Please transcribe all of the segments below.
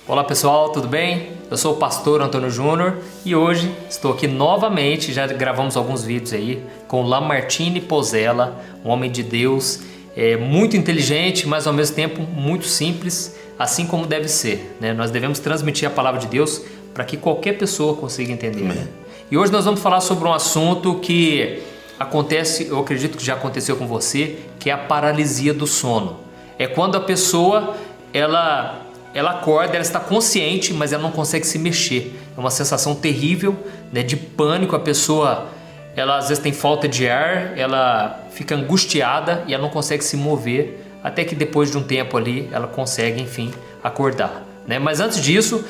Olá pessoal, tudo bem? Eu sou o pastor Antônio Júnior e hoje estou aqui novamente, já gravamos alguns vídeos aí com Lamartine Pozzella, um homem de Deus, muito inteligente, mas ao mesmo tempo muito simples, assim como deve ser, né? Nós devemos transmitir a palavra de Deus para que qualquer pessoa consiga entender, né? E hoje nós vamos falar sobre um assunto que acontece, eu acredito que já aconteceu com você, que é a paralisia do sono. É quando a pessoa, ela acorda, ela está consciente, mas ela não consegue se mexer. É uma sensação terrível, né, de pânico. A pessoa, ela às vezes tem falta de ar, ela fica angustiada e ela não consegue se mover, até que depois de um tempo ali, ela consegue, enfim, acordar, né? Mas antes disso,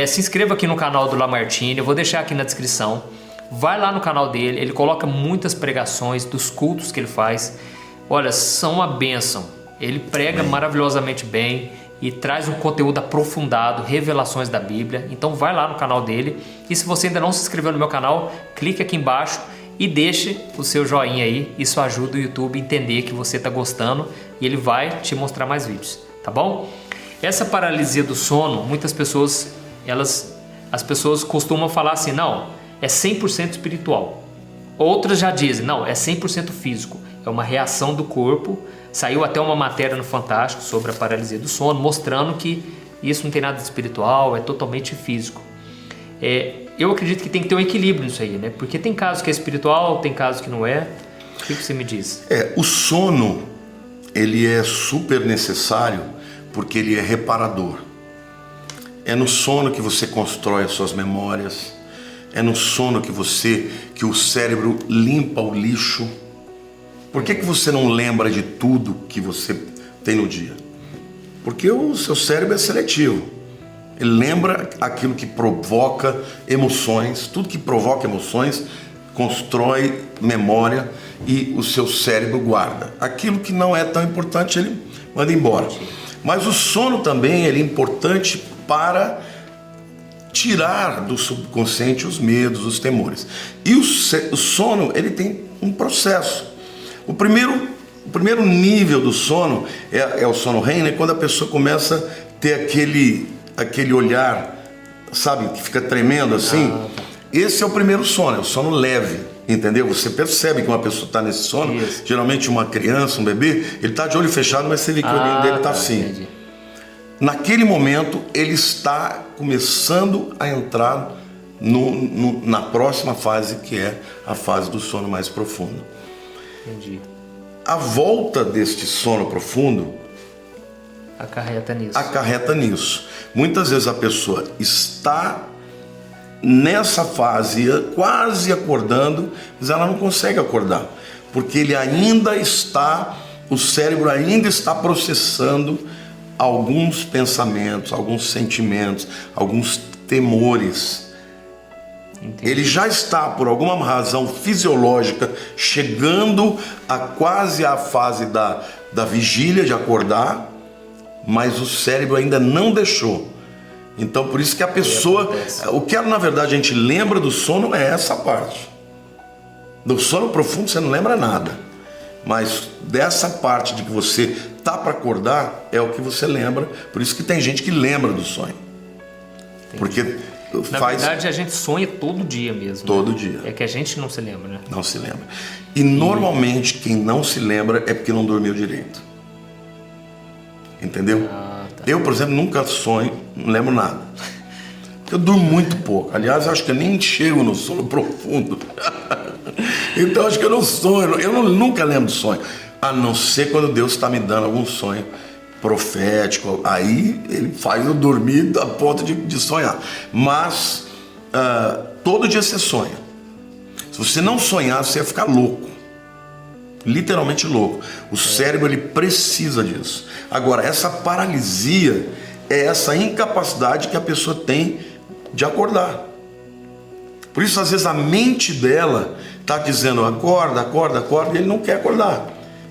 se inscreva aqui no canal do Lamartine, eu vou deixar aqui na descrição. Vai lá no canal dele, ele coloca muitas pregações dos cultos que ele faz. Olha, são uma bênção. Ele prega maravilhosamente bem e traz um conteúdo aprofundado, revelações da Bíblia. Então vai lá no canal dele. E se você ainda não se inscreveu no meu canal, clique aqui embaixo e deixe o seu joinha aí. Isso ajuda o YouTube a entender que você está gostando e ele vai te mostrar mais vídeos, tá bom? Essa paralisia do sono, muitas pessoas, as pessoas costumam falar assim, não, é 100% espiritual. Outras já dizem, não, é 100% físico. É uma reação do corpo. Saiu até uma matéria no Fantástico sobre a paralisia do sono, mostrando que isso não tem nada de espiritual, é totalmente físico. Eu acredito que tem que ter um equilíbrio nisso aí, né? Porque tem casos que é espiritual, tem casos que não é. O que você me diz? O sono, ele é super necessário porque ele é reparador. É no sono que você constrói as suas memórias. É no sono que o cérebro limpa o lixo. Por que você não lembra de tudo que você tem no dia? Porque o seu cérebro é seletivo. Ele lembra aquilo que provoca emoções. Tudo que provoca emoções constrói memória e o seu cérebro guarda. Aquilo que não é tão importante, ele manda embora. Mas o sono também ele é importante para tirar do subconsciente os medos, os temores. E o sono ele tem um processo. O primeiro nível do sono é o sono REM, né? Quando a pessoa começa a ter aquele olhar, sabe, que fica tremendo assim. Esse é o primeiro sono, é o sono leve, entendeu? Você percebe que uma pessoa está nesse sono. Isso. Geralmente uma criança, um bebê, ele está de olho fechado, mas você vê que o olhinho dele está assim. Entendi. Naquele momento ele está começando a entrar na próxima fase, que é a fase do sono mais profundo. Entendi. A volta deste sono profundo acarreta nisso. Muitas vezes a pessoa está nessa fase, quase acordando, mas ela não consegue acordar, porque o cérebro ainda está processando alguns pensamentos, alguns sentimentos, alguns temores. Entendi. Ele já está, por alguma razão fisiológica, chegando a quase a fase da vigília de acordar, mas o cérebro ainda não deixou. Então, por isso que a pessoa... O que na verdade a gente lembra do sono é essa parte. Do sono profundo você não lembra nada. Mas dessa parte de que você tá para acordar é o que você lembra. Por isso que tem gente que lembra do sonho. Entendi. Porque... Na verdade, a gente sonha todo dia mesmo. Todo dia. É que a gente não se lembra, né? Não se lembra. E normalmente quem não se lembra é porque não dormiu direito. Entendeu? Tá. Eu, por exemplo, nunca sonho, não lembro nada. Eu durmo muito pouco. Aliás, acho que eu nem chego no sono profundo. Então, acho que eu não sonho. Nunca lembro do sonho. A não ser quando Deus está me dando algum sonho profético, aí ele faz eu dormir a ponto de sonhar. Mas todo dia você sonha. Se você não sonhar, você ia ficar louco, literalmente louco. O cérebro ele precisa disso. Agora, essa paralisia é essa incapacidade que a pessoa tem de acordar. Por isso, às vezes, a mente dela está dizendo acorda, acorda, acorda, e ele não quer acordar.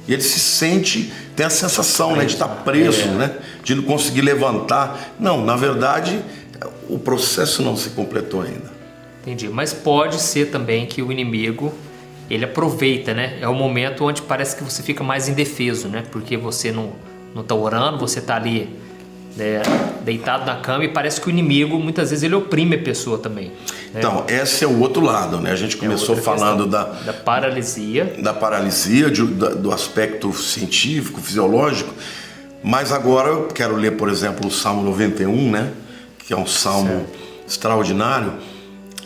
E ele se sente, tem a sensação, né, de estar preso, né, de não conseguir levantar. Não, na verdade, o processo não se completou ainda. Entendi, mas pode ser também que o inimigo, ele aproveita, né? É o momento onde parece que você fica mais indefeso, né? Porque você não está orando, você está ali né, deitado na cama, e parece que o inimigo, muitas vezes, ele oprime a pessoa também. Né? Então, esse é o outro lado, né? A gente começou falando da paralisia. Da paralisia, do aspecto científico, fisiológico, mas agora eu quero ler, por exemplo, o Salmo 91, né? Que é um salmo extraordinário.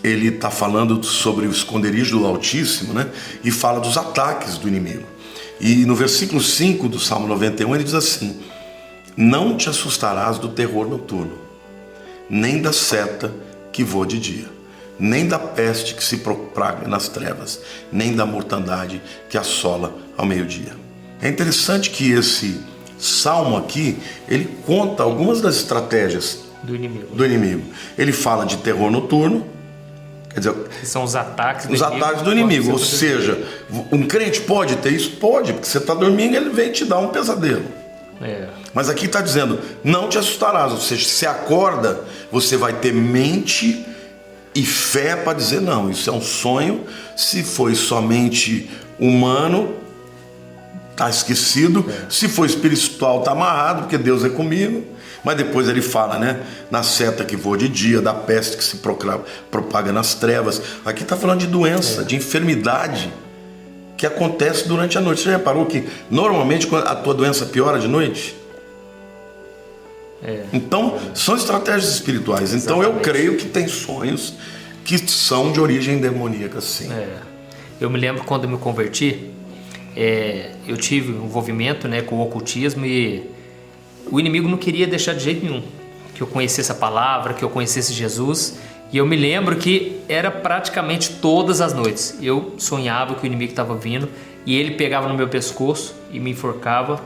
Ele está falando sobre o esconderijo do Altíssimo, né? E fala dos ataques do inimigo. E no versículo 5 do Salmo 91 ele diz assim: não te assustarás do terror noturno, nem da seta que voa de dia, nem da peste que se propaga nas trevas, nem da mortandade que assola ao meio-dia. É interessante que esse salmo aqui, ele conta algumas das estratégias do inimigo. Ele fala de terror noturno, quer dizer, que são os ataques do inimigo. Ou seja, um crente pode ter isso? Pode, porque você está dormindo e ele vem te dar um pesadelo. Mas aqui está dizendo, não te assustarás. Ou seja, se acorda, você vai ter mente e fé para dizer, não, isso é um sonho. Se foi somente humano, está esquecido. Se for espiritual, está amarrado, porque Deus é comigo. Mas depois ele fala, né? Na seta que voa de dia, da peste que se propaga nas trevas. Aqui está falando de doença, de enfermidade que acontece durante a noite. Você já reparou que normalmente a tua doença piora de noite? Então, são estratégias espirituais. Então, eu creio que tem sonhos que são de origem demoníaca, sim. Eu me lembro quando eu me converti, eu tive um envolvimento, né, com o ocultismo, e o inimigo não queria deixar de jeito nenhum que eu conhecesse a palavra, que eu conhecesse Jesus. E eu me lembro que era praticamente todas as noites eu sonhava que o inimigo estava vindo e ele pegava no meu pescoço e me enforcava.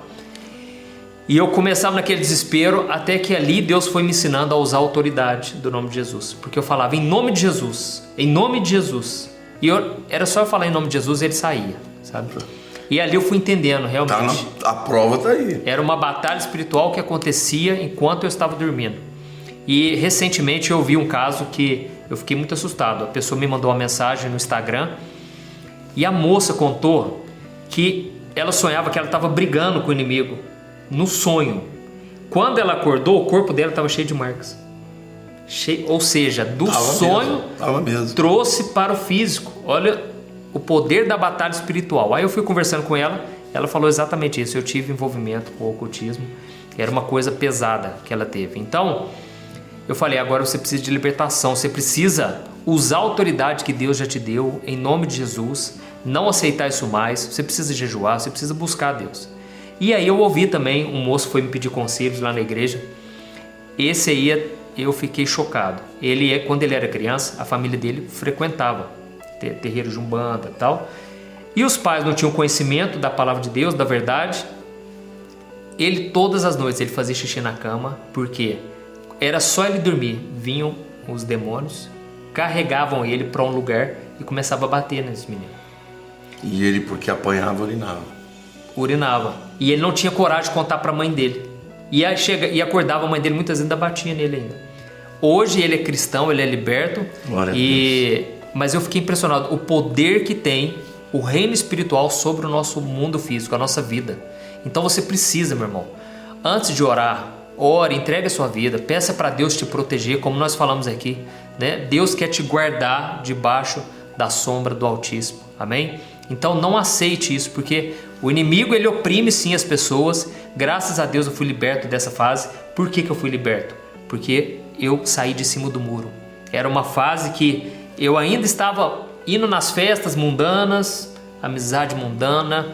E eu começava naquele desespero, até que ali Deus foi me ensinando a usar a autoridade do nome de Jesus. Porque eu falava em nome de Jesus, em nome de Jesus. E era só eu falar em nome de Jesus e ele saía, sabe? E ali eu fui entendendo realmente. A prova está aí. Era uma batalha espiritual que acontecia enquanto eu estava dormindo. E recentemente eu vi um caso que eu fiquei muito assustado. A pessoa me mandou uma mensagem no Instagram e a moça contou que ela sonhava que ela estava brigando com o inimigo no sonho. Quando ela acordou, o corpo dela estava cheio de marcas. Ou seja, do sonho trouxe para o físico. Olha o poder da batalha espiritual. Aí eu fui conversando com ela, ela falou exatamente isso. Eu tive envolvimento com o ocultismo. Era uma coisa pesada que ela teve. Então, eu falei, agora você precisa de libertação. Você precisa usar a autoridade que Deus já te deu, em nome de Jesus. Não aceitar isso mais. Você precisa jejuar, você precisa buscar Deus. E aí eu ouvi também, um moço foi me pedir conselhos lá na igreja. Esse aí eu fiquei chocado. Quando ele era criança, a família dele frequentava terreiro de Umbanda e tal. E os pais não tinham conhecimento da palavra de Deus, da verdade. Ele, todas as noites, ele fazia xixi na cama, porque era só ele dormir. Vinham os demônios, carregavam ele para um lugar e começavam a bater nesse menino. E ele, porque apanhava, urinava. E ele não tinha coragem de contar para a mãe dele. E acordava a mãe dele, muitas vezes ainda batia nele ainda. Hoje ele é cristão, ele é liberto. Mas eu fiquei impressionado. O poder que tem o reino espiritual sobre o nosso mundo físico, a nossa vida. Então você precisa, meu irmão, antes de orar, ore, entregue a sua vida, peça para Deus te proteger, como nós falamos aqui, né? Deus quer te guardar debaixo da sombra do Altíssimo. Amém? Então não aceite isso, porque o inimigo, ele oprime sim as pessoas. Graças a Deus eu fui liberto dessa fase. Por que eu fui liberto? Porque eu saí de cima do muro. Era uma fase que eu ainda estava indo nas festas mundanas, amizade mundana,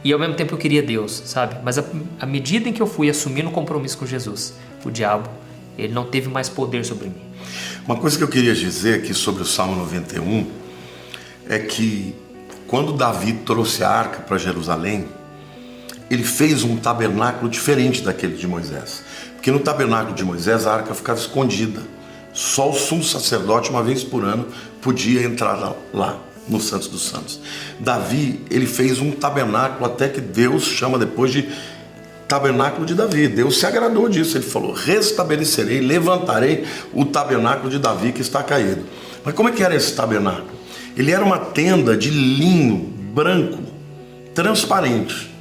e ao mesmo tempo eu queria Deus, sabe? Mas à medida em que eu fui assumindo um compromisso com Jesus, o diabo, ele não teve mais poder sobre mim. Uma coisa que eu queria dizer aqui sobre o Salmo 91 é que quando Davi trouxe a arca para Jerusalém, ele fez um tabernáculo diferente daquele de Moisés. Porque no tabernáculo de Moisés a arca ficava escondida. Só o sumo sacerdote, uma vez por ano, podia entrar lá no Santos dos Santos. Davi, ele fez um tabernáculo, até que Deus chama depois de tabernáculo de Davi. Deus se agradou disso. Ele falou, restabelecerei, levantarei o tabernáculo de Davi que está caído. Mas como é que era esse tabernáculo? Ele era uma tenda de linho branco, transparente.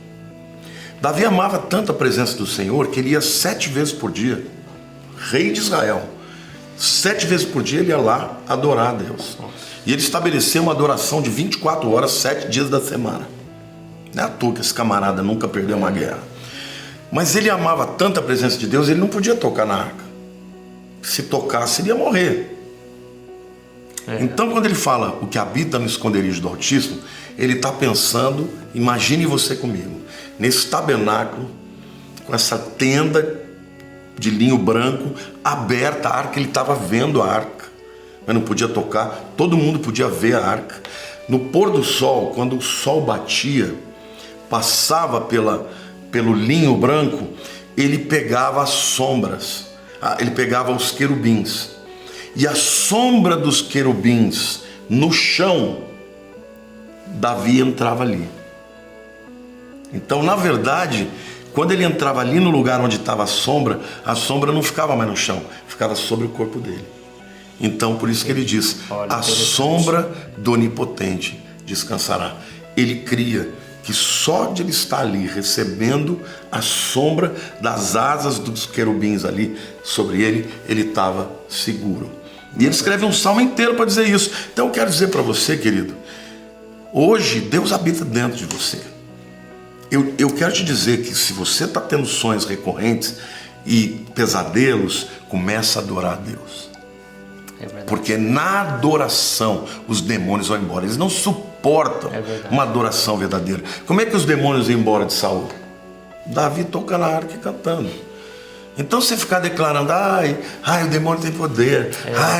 Davi amava tanto a presença do Senhor que ele ia 7 vezes por dia. Rei de Israel. 7 vezes por dia ele ia lá adorar a Deus. E ele estabeleceu uma adoração de 24 horas, 7 dias da semana. Não é à toa que esse camarada nunca perdeu uma guerra. Mas ele amava tanto a presença de Deus, ele não podia tocar na arca. Se tocasse, ele ia morrer. Então, quando ele fala o que habita no esconderijo do Altíssimo, ele está pensando, imagine você comigo, nesse tabernáculo, com essa tenda de linho branco aberta, a arca, ele estava vendo a arca, mas não podia tocar, todo mundo podia ver a arca. No pôr do sol, quando o sol batia, passava pelo linho branco, ele pegava as sombras, ele pegava os querubins, e a sombra dos querubins no chão, Davi entrava ali. Então, na verdade, quando ele entrava ali no lugar onde estava a sombra não ficava mais no chão, ficava sobre o corpo dele. Então, por isso que ele diz, a sombra do Onipotente descansará. Ele cria que só de ele estar ali recebendo a sombra das asas dos querubins ali sobre ele, ele estava seguro. E ele escreve um salmo inteiro para dizer isso. Então eu quero dizer para você, querido, hoje Deus habita dentro de você. Eu quero te dizer que se você está tendo sonhos recorrentes e pesadelos, começa a adorar a Deus. Porque na adoração os demônios vão embora. Eles não suportam uma adoração verdadeira. Como é que os demônios iam embora de Saul? Davi toca na arca e cantando. Então você ficar declarando, ai, o demônio tem poder,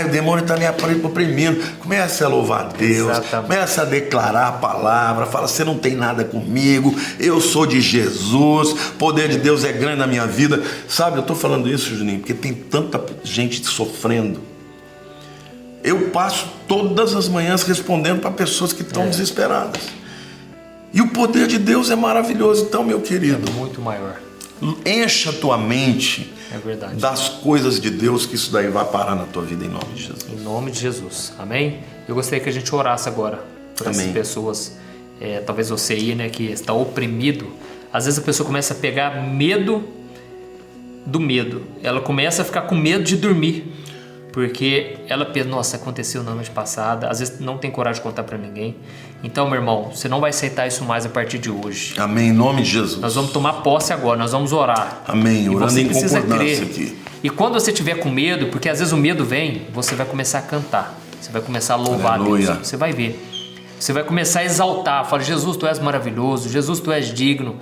o demônio está me oprimindo, comece a louvar a Deus, comece a declarar a palavra, fala, você não tem nada comigo, eu sou de Jesus, o poder de Deus é grande na minha vida. Sabe, eu estou falando isso, Juninho, porque tem tanta gente sofrendo. Eu passo todas as manhãs respondendo para pessoas que estão desesperadas. E o poder de Deus é maravilhoso. Então, meu querido, é muito maior. Encha a tua mente das coisas de Deus, que isso daí vai parar na tua vida em nome de Jesus. Em nome de Jesus, amém? Eu gostaria que a gente orasse agora por essas pessoas, talvez você aí, né, que está oprimido. Às vezes a pessoa começa a pegar medo do medo, ela começa a ficar com medo de dormir, porque ela pensa, nossa, aconteceu na noite passada, às vezes não tem coragem de contar para ninguém. Então, meu irmão, você não vai aceitar isso mais a partir de hoje. Amém, em nome de Jesus. Nós vamos tomar posse agora, nós vamos orar. Amém, orando em concordância crer. Aqui. E quando você tiver com medo, porque às vezes o medo vem, você vai começar a cantar, você vai começar a louvar a Deus, você vai ver. Você vai começar a exaltar, fala, Jesus, Tu és maravilhoso, Jesus, Tu és digno,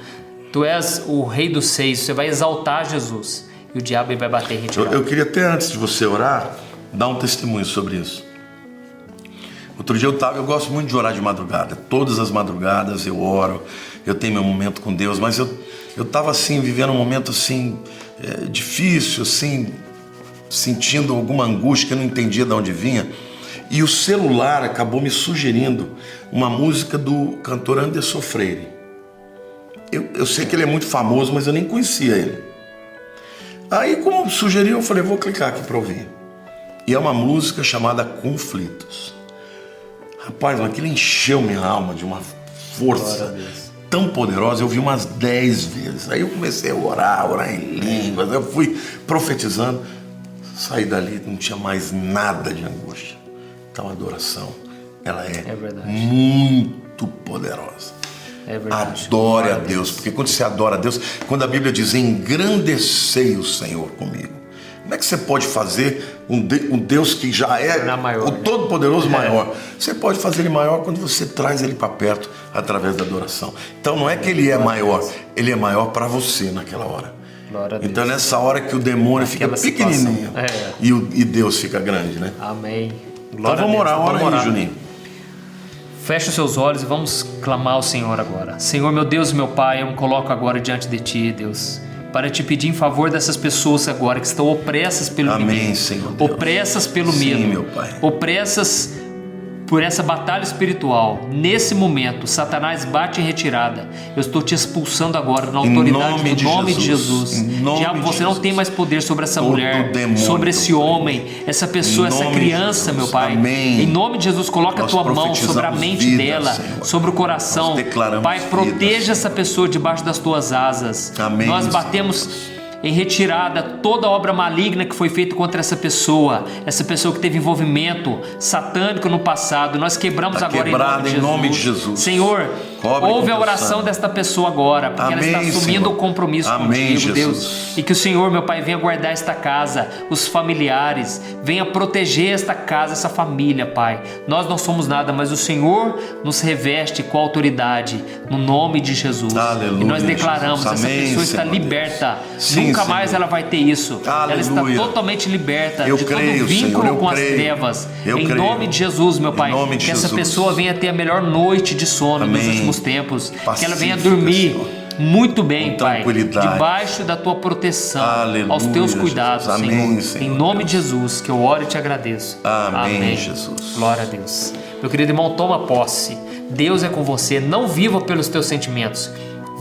Tu és o Rei dos Seis, você vai exaltar Jesus. E o diabo vai bater em retirada. Eu queria até, antes de você orar, dar um testemunho sobre isso. Outro dia eu gosto muito de orar de madrugada. Todas as madrugadas eu oro, eu tenho meu momento com Deus, mas eu estava assim, vivendo um momento assim, difícil, assim, sentindo alguma angústia que eu não entendia de onde vinha. E o celular acabou me sugerindo uma música do cantor Anderson Freire. Eu sei que ele é muito famoso, mas eu nem conhecia ele. Aí, como sugeriu, eu falei, vou clicar aqui para ouvir. E é uma música chamada Conflitos. Rapaz, aquilo encheu minha alma de uma força tão poderosa. Eu vi umas 10 vezes. Aí eu comecei a orar em línguas. Eu fui profetizando. Saí dali, não tinha mais nada de angústia. Então a adoração, ela é muito poderosa. Adore a Deus, porque quando você adora a Deus, quando a Bíblia diz engrandecei o Senhor comigo, como é que você pode fazer um Deus que já é o Todo-Poderoso maior? Você pode fazer ele maior quando você traz ele para perto através da adoração. Então não é que ele é maior, ele é maior para você naquela hora. Então nessa hora que o demônio fica pequenininho e Deus fica grande, né? Amém. Então vamos orar, ora aí, Juninho. Feche os seus olhos e vamos clamar ao Senhor agora. Senhor, meu Deus e meu Pai, eu me coloco agora diante de Ti, Deus, para Te pedir em favor dessas pessoas agora que estão opressas pelo inimigo. Senhor Deus. Opressas pelo medo. Meu Pai. Opressas por essa batalha espiritual. Nesse momento, Satanás bate em retirada. Eu estou te expulsando agora na autoridade do nome de Jesus. Diabo, você não tem mais poder sobre essa mulher, sobre esse homem, essa pessoa, essa criança, meu Pai. Em nome de Jesus, coloca a tua mão sobre a mente dela, sobre o coração. Pai, proteja essa pessoa debaixo das tuas asas. Nós batemos em retirada toda obra maligna que foi feita contra essa pessoa que teve envolvimento satânico no passado. Nós quebramos agora em nome de Jesus. Senhor, ouve a oração desta pessoa agora, porque ela está assumindo o compromisso contigo, Deus. E que o Senhor, meu Pai, venha guardar esta casa, os familiares, venha proteger esta casa, essa família, Pai. Nós não somos nada, mas o Senhor nos reveste com autoridade, no nome de Jesus. Aleluia, e nós declaramos, essa pessoa está liberta. Nunca mais ela vai ter isso. Aleluia. Ela está totalmente liberta de todo vínculo com as trevas. Em nome de Jesus, meu Pai, que essa pessoa venha ter a melhor noite de sono nos últimos tempos. Que ela venha dormir muito bem, Pai, debaixo da tua proteção, aos teus cuidados, Senhor. Em nome de Jesus, que eu oro e te agradeço. Amém, Jesus. Glória a Deus. Meu querido irmão, toma posse. Deus é com você. Não viva pelos teus sentimentos.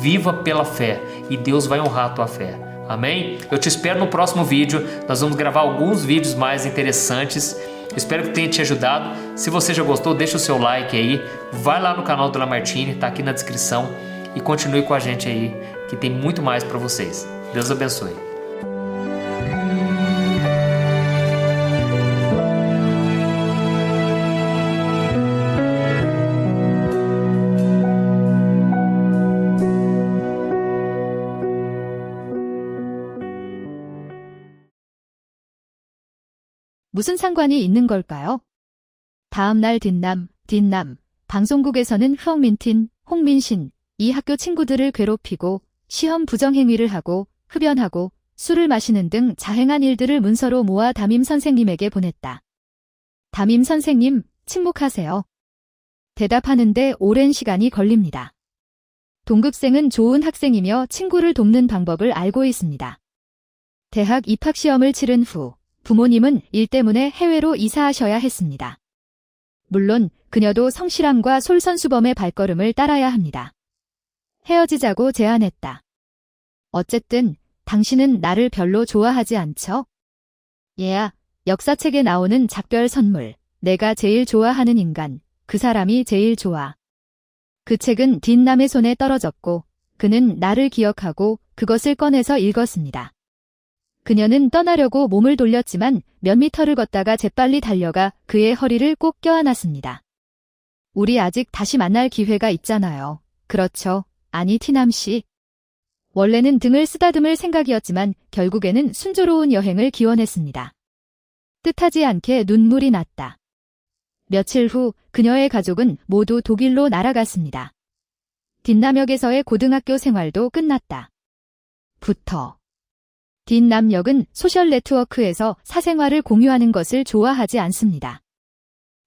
Viva pela fé. E Deus vai honrar a tua fé. Amém? Eu te espero no próximo vídeo. Nós vamos gravar alguns vídeos mais interessantes. Espero que tenha te ajudado. Se você já gostou, deixa o seu like aí. Vai lá no canal do Lamartine, tá aqui na descrição. E continue com a gente aí, que tem muito mais para vocês. Deus abençoe. 무슨 상관이 있는 걸까요? 다음날 딘남, 방송국에서는 흥민틴, 홍민신, 이 학교 친구들을 괴롭히고 시험 부정행위를 하고 흡연하고 술을 마시는 등 자행한 일들을 문서로 모아 담임 선생님에게 보냈다. 담임 선생님, 침묵하세요. 대답하는데 오랜 시간이 걸립니다. 동급생은 좋은 학생이며 친구를 돕는 방법을 알고 있습니다. 대학 입학시험을 치른 후 부모님은 일 때문에 해외로 이사하셔야 했습니다. 물론 그녀도 성실함과 솔선수범의 발걸음을 따라야 합니다. 헤어지자고 제안했다. 어쨌든 당신은 나를 별로 좋아하지 않죠? 얘야, 역사책에 나오는 작별 선물, 내가 제일 좋아하는 인간, 그 사람이 제일 좋아. 그 책은 딘남의 손에 떨어졌고 그는 나를 기억하고 그것을 꺼내서 읽었습니다. 그녀는 떠나려고 몸을 돌렸지만 몇 미터를 걷다가 재빨리 달려가 그의 허리를 꼭 껴안았습니다. 우리 아직 다시 만날 기회가 있잖아요. 그렇죠? 아니 티남 씨. 원래는 등을 쓰다듬을 생각이었지만 결국에는 순조로운 여행을 기원했습니다. 뜻하지 않게 눈물이 났다. 며칠 후 그녀의 가족은 모두 독일로 날아갔습니다. 딘남역에서의 고등학교 생활도 끝났다. 딘남역은 소셜 네트워크에서 사생활을 공유하는 것을 좋아하지 않습니다.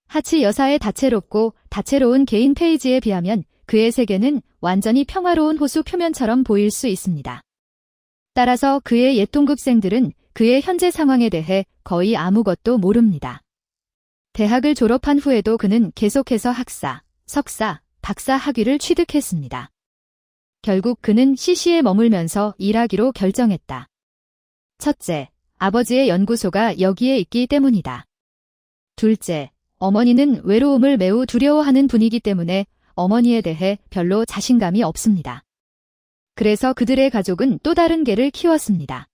하치 여사의 다채롭고 다채로운 개인 페이지에 비하면 그의 세계는 완전히 평화로운 호수 표면처럼 보일 수 있습니다. 따라서 그의 옛 동급생들은 그의 현재 상황에 대해 거의 아무것도 모릅니다. 대학을 졸업한 후에도 그는 계속해서 학사, 석사, 박사 학위를 취득했습니다. 결국 그는 CC에 머물면서 일하기로 결정했다. 첫째, 아버지의 연구소가 여기에 있기 때문이다. 둘째, 어머니는 외로움을 매우 두려워하는 분이기 때문에 어머니에 대해 별로 자신감이 없습니다. 그래서 그들의 가족은 또 다른 개를 키웠습니다.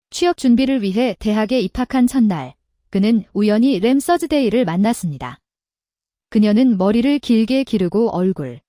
취업 준비를 위해 대학에 입학한 첫날, 그는 우연히 램 서즈데이를 만났습니다. 그녀는 머리를 길게 기르고 얼굴,